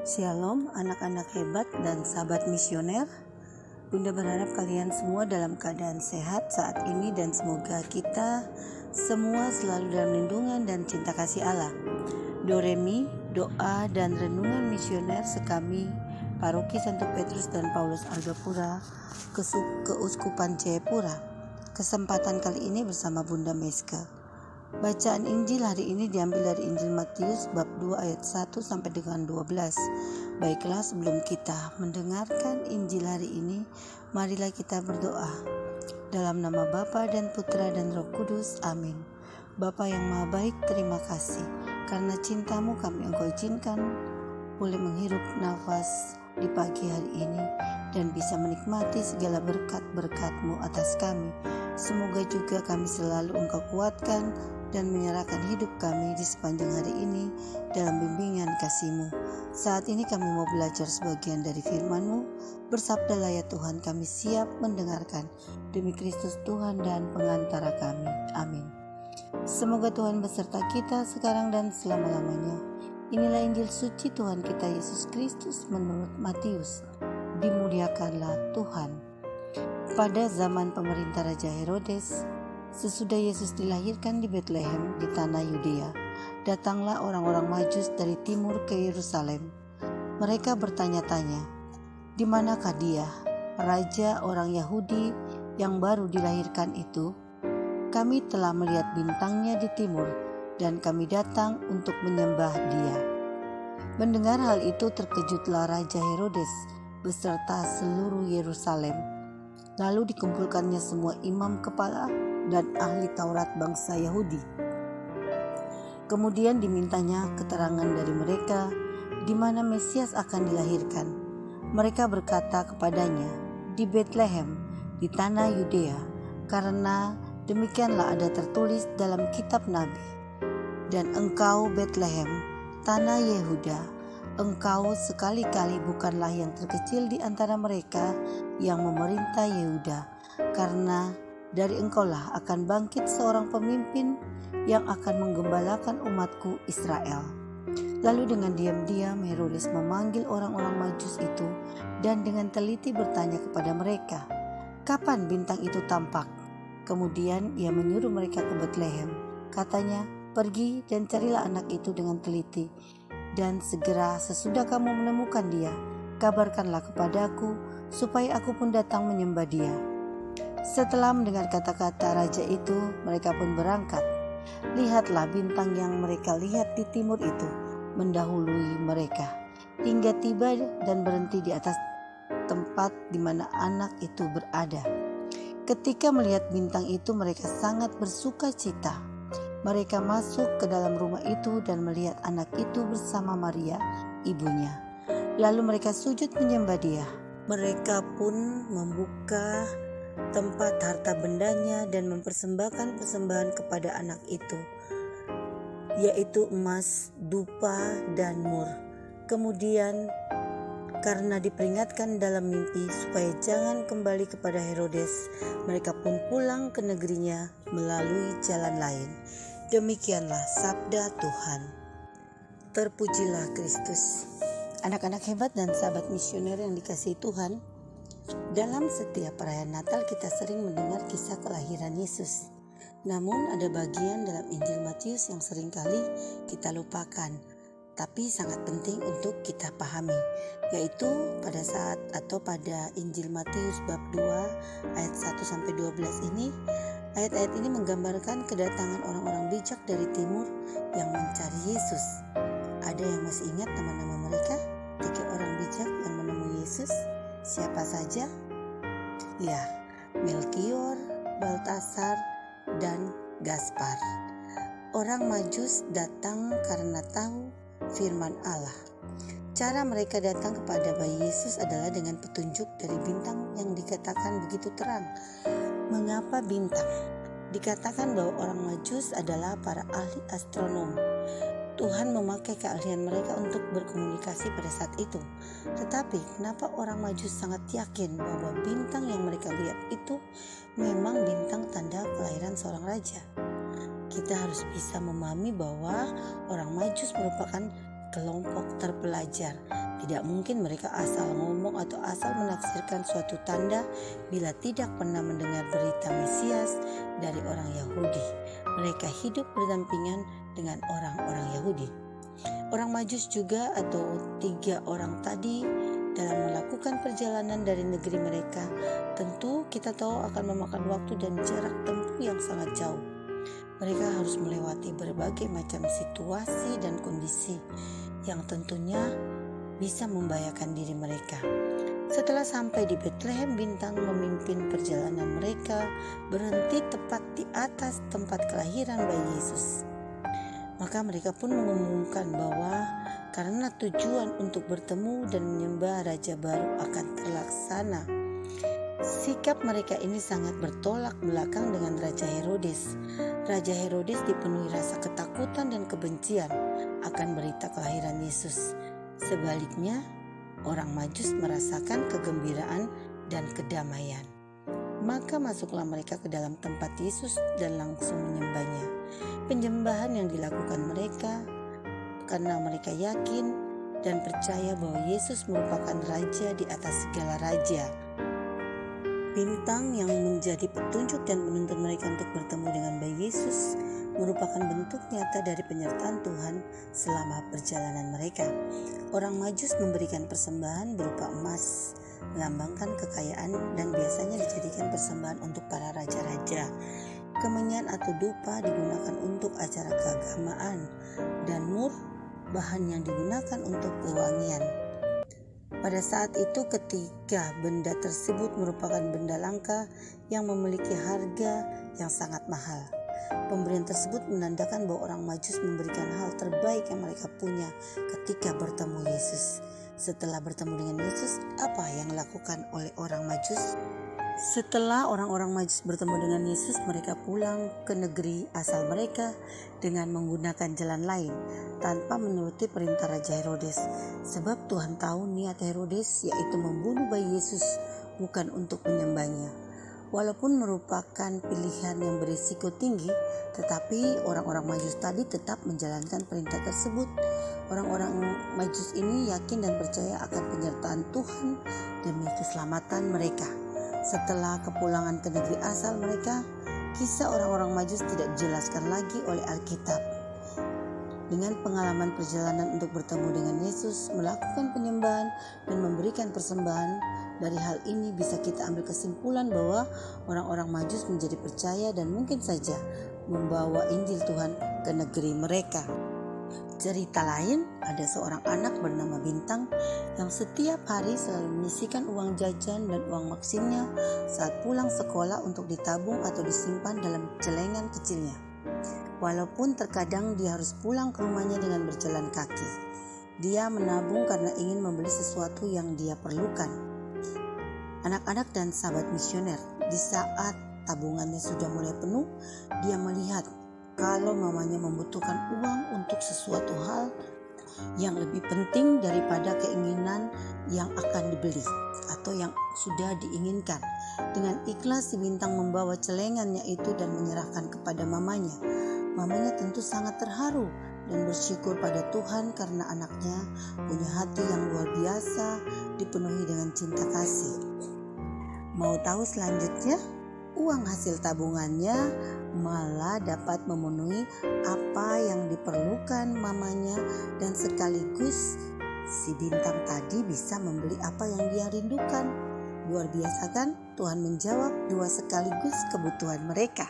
Shalom anak-anak hebat dan sahabat misioner. Bunda berharap kalian semua dalam keadaan sehat saat ini dan semoga kita semua selalu dalam lindungan dan cinta kasih Allah. Doremi, doa dan renungan misioner sekami Paroki Santo Petrus dan Paulus Argapura, Keuskupan Jayapura. Kesempatan kali ini bersama Bunda Meska. Bacaan Injil hari ini diambil dari Injil Matius bab 2 ayat 1 sampai dengan 12. Baiklah, sebelum kita mendengarkan Injil hari ini, marilah kita berdoa. Dalam nama Bapa dan Putra dan Roh Kudus, amin. Bapa yang Maha Baik, terima kasih karena cintamu kami Engkau izinkan boleh menghirup nafas di pagi hari ini dan bisa menikmati segala berkat-berkat-Mu atas kami. Semoga juga kami selalu Engkau kuatkan dan menyerahkan hidup kami di sepanjang hari ini dalam bimbingan kasih-Mu. Saat ini kami mau belajar sebagian dari firman-Mu. Bersabdalah ya Tuhan, kami siap mendengarkan. Demi Kristus Tuhan dan pengantara kami. Amin. Semoga Tuhan beserta kita sekarang dan selama-lamanya. Inilah Injil suci Tuhan kita Yesus Kristus menurut Matius. Dimuliakanlah Tuhan. Pada zaman pemerintah Raja Herodes, sesudah Yesus dilahirkan di Betlehem di tanah Yudea, datanglah orang-orang Majus dari timur ke Yerusalem. Mereka bertanya-tanya, "Di manakah Dia, Raja orang Yahudi yang baru dilahirkan itu? Kami telah melihat bintangnya di timur dan kami datang untuk menyembah Dia." Mendengar hal itu terkejutlah Raja Herodes beserta seluruh Yerusalem. Lalu dikumpulkannya semua imam kepala dan ahli Taurat bangsa Yahudi. Kemudian dimintanya keterangan dari mereka di mana Mesias akan dilahirkan. Mereka berkata kepadanya, "Di Betlehem, di tanah Yudea, karena demikianlah ada tertulis dalam kitab Nabi. Dan engkau Betlehem, tanah Yehuda, engkau sekali-kali bukanlah yang terkecil di antara mereka yang memerintah Yehuda, karena dari engkaulah akan bangkit seorang pemimpin yang akan menggembalakan umatku Israel." Lalu dengan diam-diam Herodes memanggil orang-orang Majus itu dan dengan teliti bertanya kepada mereka, "Kapan bintang itu tampak?" Kemudian ia menyuruh mereka ke Betlehem. Katanya, "Pergi dan carilah anak itu dengan teliti, dan segera sesudah kamu menemukan dia, kabarkanlah kepadaku supaya aku pun datang menyembah dia." Setelah mendengar kata-kata raja itu, mereka pun berangkat. Lihatlah, bintang yang mereka lihat di timur itu mendahului mereka, hingga tiba dan berhenti di atas tempat di mana anak itu berada. Ketika melihat bintang itu, mereka sangat bersuka cita. Mereka masuk ke dalam rumah itu dan melihat anak itu bersama Maria, ibunya. Lalu mereka sujud menyembah dia. Mereka pun membuka tempat harta bendanya dan mempersembahkan persembahan kepada anak itu, yaitu emas, dupa, dan mur. Kemudian karena diperingatkan dalam mimpi supaya jangan kembali kepada Herodes, mereka pun pulang ke negerinya melalui jalan lain. Demikianlah sabda Tuhan. Terpujilah Kristus. Anak-anak hebat dan sahabat misioner yang dikasihi Tuhan, dalam setiap perayaan Natal kita sering mendengar kisah kelahiran Yesus. Namun ada bagian dalam Injil Matius yang seringkali kita lupakan, tapi sangat penting untuk kita pahami, yaitu pada Injil Matius bab 2 ayat 1 sampai 12 ini. Ayat-ayat ini menggambarkan kedatangan orang-orang bijak dari timur yang mencari Yesus. Ada yang masih ingat nama-nama mereka? 3 orang bijak yang menemui Yesus. Siapa saja? Ya, Melkior, Baltasar, dan Gaspar. Orang Majus datang karena tahu firman Allah. Cara mereka datang kepada bayi Yesus adalah dengan petunjuk dari bintang yang dikatakan begitu terang. Mengapa bintang? Dikatakan bahwa orang Majus adalah para ahli astronom. Tuhan memakai keahlian mereka untuk berkomunikasi pada saat itu. Tetapi kenapa orang Majus sangat yakin bahwa bintang yang mereka lihat itu memang bintang tanda kelahiran seorang raja? Kita harus bisa memahami bahwa orang Majus merupakan kelompok terpelajar. Tidak mungkin mereka asal ngomong atau asal menafsirkan suatu tanda bila tidak pernah mendengar berita Mesias dari orang Yahudi. Mereka hidup berdampingan dengan orang-orang Yahudi. Orang Majus juga atau 3 orang tadi dalam melakukan perjalanan dari negeri mereka, tentu kita tahu akan memakan waktu dan jarak tempuh yang sangat jauh. Mereka harus melewati berbagai macam situasi dan kondisi yang tentunya bisa membahayakan diri mereka. Setelah sampai di Bethlehem, bintang memimpin perjalanan mereka berhenti tepat di atas tempat kelahiran bayi Yesus. Maka mereka pun mengumumkan bahwa karena tujuan untuk bertemu dan menyembah Raja baru akan terlaksana. Sikap mereka ini sangat bertolak belakang dengan Raja Herodes. Raja Herodes dipenuhi rasa ketakutan dan kebencian akan berita kelahiran Yesus. Sebaliknya, orang Majus merasakan kegembiraan dan kedamaian. Maka masuklah mereka ke dalam tempat Yesus dan langsung menyembahnya. Penyembahan yang dilakukan mereka karena mereka yakin dan percaya bahwa Yesus merupakan Raja di atas segala raja. Bintang yang menjadi petunjuk dan menuntun mereka untuk bertemu dengan bayi Yesus merupakan bentuk nyata dari penyertaan Tuhan selama perjalanan mereka. Orang Majus memberikan persembahan berupa emas, melambangkan kekayaan dan biasanya dijadikan persembahan untuk para raja-raja. Kemenyan atau dupa digunakan untuk acara keagamaan, dan mur bahan yang digunakan untuk pewangian. Pada saat itu ketiga benda tersebut merupakan benda langka yang memiliki harga yang sangat mahal. Pemberian tersebut menandakan bahwa orang Majus memberikan hal terbaik yang mereka punya ketika bertemu Yesus. Setelah bertemu dengan Yesus, apa yang dilakukan oleh orang Majus? Setelah orang-orang Majus bertemu dengan Yesus, mereka pulang ke negeri asal mereka dengan menggunakan jalan lain tanpa menuruti perintah Raja Herodes. Sebab Tuhan tahu niat Herodes, yaitu membunuh bayi Yesus, bukan untuk menyembahnya. Walaupun merupakan pilihan yang berisiko tinggi, tetapi orang-orang Majus tadi tetap menjalankan perintah tersebut. Orang-orang Majus ini yakin dan percaya akan penyertaan Tuhan demi keselamatan mereka. Setelah kepulangan ke negeri asal mereka, kisah orang-orang Majus tidak dijelaskan lagi oleh Alkitab. Dengan pengalaman perjalanan untuk bertemu dengan Yesus, melakukan penyembahan dan memberikan persembahan, dari hal ini bisa kita ambil kesimpulan bahwa orang-orang Majus menjadi percaya dan mungkin saja membawa Injil Tuhan ke negeri mereka. Cerita lain, ada seorang anak bernama Bintang yang setiap hari selalu menyisihkan uang jajan dan uang maksimnya saat pulang sekolah untuk ditabung atau disimpan dalam celengan kecilnya. Walaupun terkadang dia harus pulang ke rumahnya dengan berjalan kaki, dia menabung karena ingin membeli sesuatu yang dia perlukan. Anak-anak dan sahabat misioner, di saat tabungannya sudah mulai penuh, dia melihat kalau mamanya membutuhkan uang untuk sesuatu hal yang lebih penting daripada keinginan yang akan dibeli atau yang sudah diinginkan. Dengan ikhlas si Bintang membawa celengannya itu dan menyerahkan kepada mamanya. Mamanya tentu sangat terharu dan bersyukur pada Tuhan karena anaknya punya hati yang luar biasa, dipenuhi dengan cinta kasih. Mau tahu selanjutnya? Uang hasil tabungannya malah dapat memenuhi apa yang diperlukan mamanya, dan sekaligus si Bintang tadi bisa membeli apa yang dia rindukan. Luar biasa kan? Tuhan menjawab 2 sekaligus kebutuhan mereka.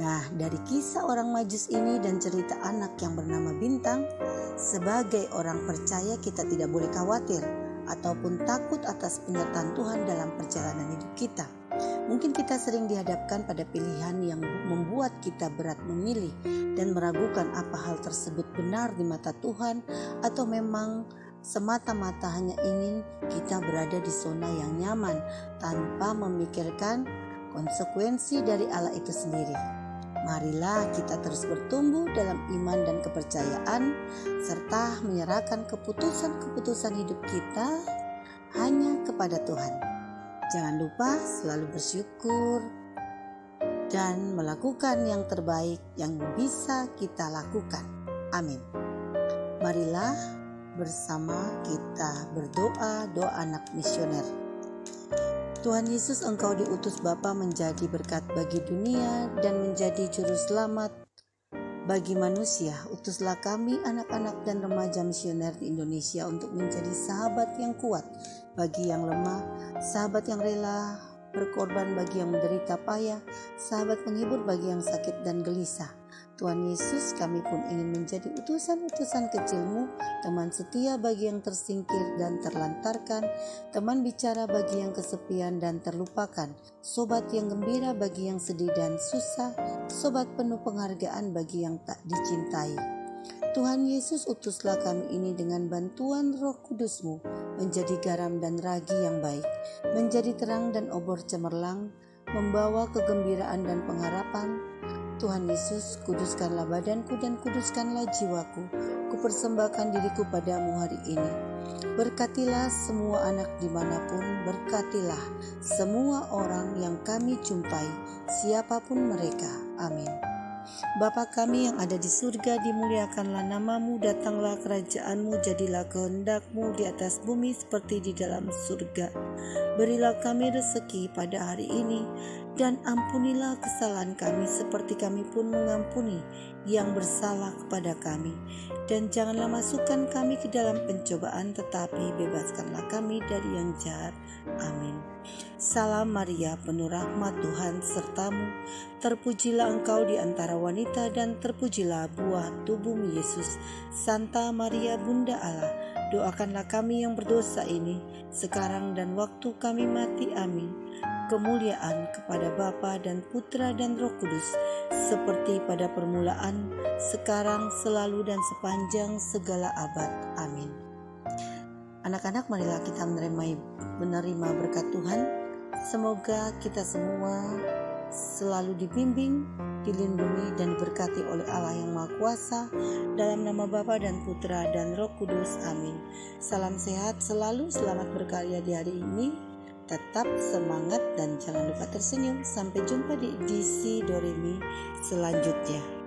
Nah, dari kisah orang Majus ini dan cerita anak yang bernama Bintang, sebagai orang percaya kita tidak boleh khawatir ataupun takut atas penyertaan Tuhan dalam perjalanan hidup kita. Mungkin kita sering dihadapkan pada pilihan yang membuat kita berat memilih dan meragukan apa hal tersebut benar di mata Tuhan atau memang semata-mata hanya ingin kita berada di zona yang nyaman tanpa memikirkan konsekuensi dari Allah itu sendiri. Marilah kita terus bertumbuh dalam iman dan kepercayaan serta menyerahkan keputusan-keputusan hidup kita hanya kepada Tuhan. Jangan lupa selalu bersyukur dan melakukan yang terbaik yang bisa kita lakukan. Amin. Marilah bersama kita berdoa, doa anak misioner. Tuhan Yesus, Engkau diutus Bapa menjadi berkat bagi dunia dan menjadi juru selamat bagi manusia. Utuslah kami anak-anak dan remaja misioner di Indonesia untuk menjadi sahabat yang kuat bagi yang lemah, sahabat yang rela berkorban bagi yang menderita payah, sahabat penghibur bagi yang sakit dan gelisah. Tuhan Yesus, kami pun ingin menjadi utusan-utusan kecil-Mu, teman setia bagi yang tersingkir dan terlantarkan, teman bicara bagi yang kesepian dan terlupakan, sobat yang gembira bagi yang sedih dan susah, sobat penuh penghargaan bagi yang tak dicintai. Tuhan Yesus, utuslah kami ini dengan bantuan Roh Kudus-Mu, menjadi garam dan ragi yang baik, menjadi terang dan obor cemerlang, membawa kegembiraan dan pengharapan. Tuhan Yesus, kuduskanlah badanku dan kuduskanlah jiwaku. Kupersembahkan diriku padamu hari ini. Berkatilah semua anak dimanapun, berkatilah semua orang yang kami jumpai, siapapun mereka. Amin. Bapa kami yang ada di surga, dimuliakanlah nama-Mu, datanglah kerajaan-Mu, jadilah kehendak-Mu di atas bumi seperti di dalam surga. Berilah kami rezeki pada hari ini, dan ampunilah kesalahan kami seperti kami pun mengampuni yang bersalah kepada kami. Dan janganlah masukkan kami ke dalam pencobaan, tetapi bebaskanlah kami dari yang jahat. Amin. Salam Maria, penuh rahmat, Tuhan sertamu. Terpujilah engkau di antara wanita dan terpujilah buah tubuhmu Yesus. Santa Maria Bunda Allah, doakanlah kami yang berdosa ini, sekarang dan waktu kami mati. Amin. Kemuliaan kepada Bapa dan Putra dan Roh Kudus, seperti pada permulaan, sekarang, selalu, dan sepanjang segala abad. Amin. Anak-anak, marilah kita menerima berkat Tuhan. Semoga kita semua selalu dibimbing, dilindungi, dan diberkati oleh Allah yang Maha Kuasa, dalam nama Bapa dan Putra dan Roh Kudus. Amin. Salam sehat selalu, selamat berkarya di hari ini. Tetap semangat dan jangan lupa tersenyum. Sampai jumpa di edisi Doremi selanjutnya.